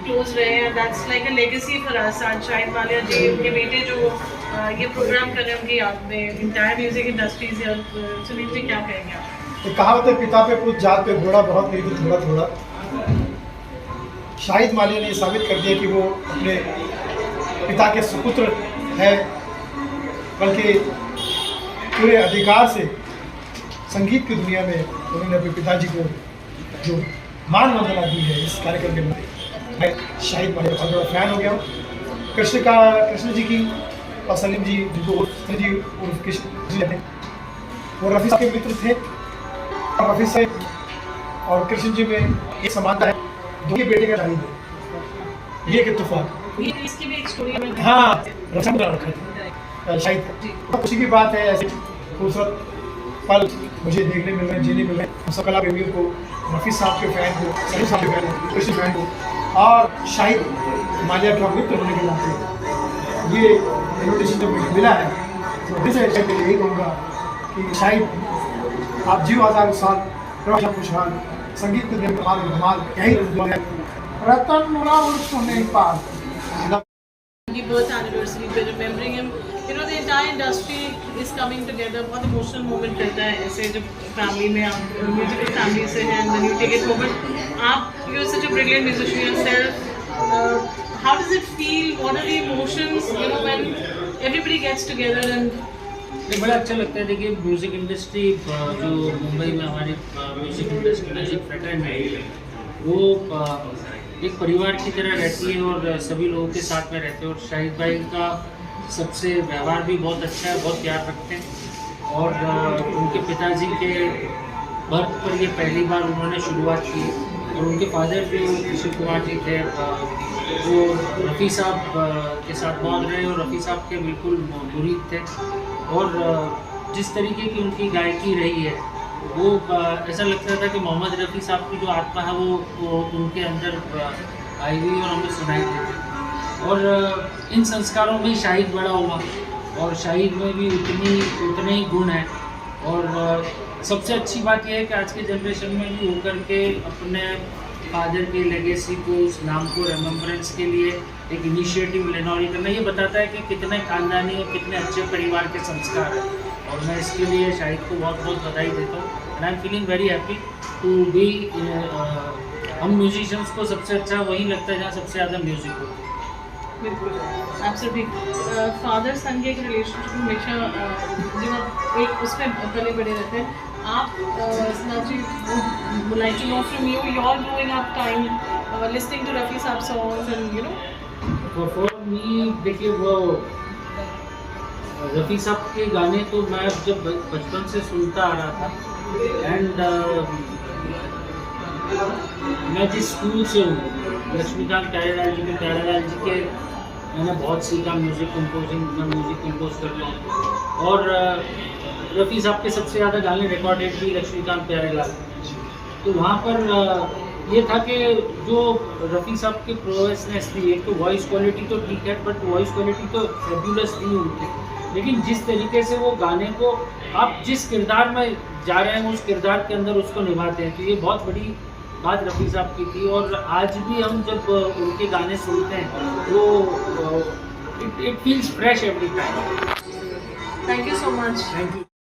Close रहे हैं, that's like a legacy for us. आज शाहिद मालिया जी उनके बेटे जो ये प्रोग्राम कर रहे हैं उनकी याद में, इंटायर म्यूजिक इंडस्ट्री से। सुनील जी क्या कहेंगे आप? तो कहावत है, पिता पे पूछ जात पे घोड़ा, बहुत नहीं तो थोड़ा थोड़ा। शाहिद मालिया ने ये साबित कर दिया कि वो अपने पिता के सुपुत्र है, बल्कि पूरे अधिकार से संगीत की दुनिया में उन्होंने अपने पिताजी को जो मान वंदना दी है इस कार्यक्रम के लिए। मैं शाहिद मालिया का बड़ा फैन हो गया हूँ। कृष्ण जी की और सलीम जी, जिनको जी उर्फ कृष्ण जी हैं, वो रफ़ी साहब के मित्र थे। और रफ़ी साहब और कृष्ण जी में एक समानता है, दो के बेटे का शाहिद है, ये एक इत्तेफाक। इसकी भी एक स्टोरी है। हाँ, रचना रखा था शाहिद। खुशी की बात है, ऐसे खूबसूरत पल मुझे देखने मिल रहे हैं, जीने मिल रहे हैं। सब कला प्रेमियों को, रफ़ी साहब के फैन को, सलीम साहब के फैन को, कृष्ण फैन को और शाहिद मालिया का मित्र होने के नाते ये इन्विटेशन जब मुझे मिला है तो दिल से यही कहूँगा कि शाहिद आप जीव आज़ाद साल रहो खुशहाल, संगीत के दिन कमाल धमाल यही दुआ है। रतन मुरा उर्फ नहीं पार की बर्थ एनिवर्सरी पे remembering him, you know the entire industry is coming together. बहुत इमोशनल मोमेंट रहता है ऐसे जब फैमिली में आप म्यूजिकल फैमिली से हैं and you take it moment. आप you are such a brilliant musician yourself, how does it feel, what are the emotions, you know, when everybody gets together and बड़ा अच्छा लगता है। देखिए म्यूज़िक इंडस्ट्री जो मुंबई में हमारी म्यूज़िक इंडस्ट्री म्यूज़िक फ्रेटर्निटी है वो एक परिवार की तरह रहती है और सभी लोगों के साथ में रहते हैं। और शाहिद भाई का सबसे व्यवहार भी बहुत अच्छा है, बहुत प्यार रखते हैं। और उनके पिताजी के बर्थ पर ये पहली बार उन्होंने शुरुआत की और उनके फादर जो कृष्ण कुमार जी थे वो रफ़ी साहब के साथ बहुत रहे और रफ़ी साहब के बिल्कुल मुरीद थे। और जिस तरीके की उनकी गायकी रही है वो ऐसा लगता था कि मोहम्मद रफ़ी साहब की जो आत्मा है वो उनके अंदर आई हुई और हमें सुनाई देती। और इन संस्कारों में शाहिद बड़ा हुआ और शाहिद में भी उतने ही गुण हैं। और सबसे अच्छी बात यह है कि आज के जनरेशन में भी होकर के अपने फादर के लेगेसी को, उस नाम को रिमेम्बरेंस के लिए एक इनिशिएटिव लेना और ये करना, ये बताता है कि कितने खानदानी और कितने अच्छे परिवार के संस्कार हैं। और मैं इसके लिए शाहिद को बहुत बहुत बधाई देता हूँ and I am feeling very happy to be. हम म्यूजिशियंस को सबसे अच्छा वही लगता है जहाँ सबसे ज़्यादा म्यूज़िक हो। बिल्कुल एब्सोल्युटली। फादर सन के एक रिलेशनशिप हमेशा जो एक उसमें पले बड़े रहते हैं। आप Sanaji, would like to know from you, your growing up time, listening to Rafi Saab songs and you know. For me, देखिए वो रफ़ी साहब के गाने तो मैं जब बचपन से सुनता आ रहा था। एंड मैं जिस स्कूल से हूँ लक्ष्मीकांत प्यारेलाल जी के मैंने बहुत सीखा म्यूज़िक कंपोजिंग। मैं म्यूज़िक कंपोज करता हूँ और रफ़ी साहब के सबसे ज़्यादा गाने रिकॉर्डेड भी लक्ष्मीकांत प्यारेलाल। तो वहाँ पर ये था कि जो रफ़ी साहब की प्रोग्रेसनेस थी, एक तो वॉइस क्वालिटी तो ठीक है बट वॉइस क्वालिटी तो फेब्युलस थी उनकी, लेकिन जिस तरीके से वो गाने को आप जिस किरदार में जा रहे हैं उस किरदार के अंदर उसको निभाते हैं, तो ये बहुत बड़ी बात रफ़ी साहब की थी। और आज भी हम जब उनके गाने सुनते हैं तो it feels fresh every time. Thank you so much. Thank you.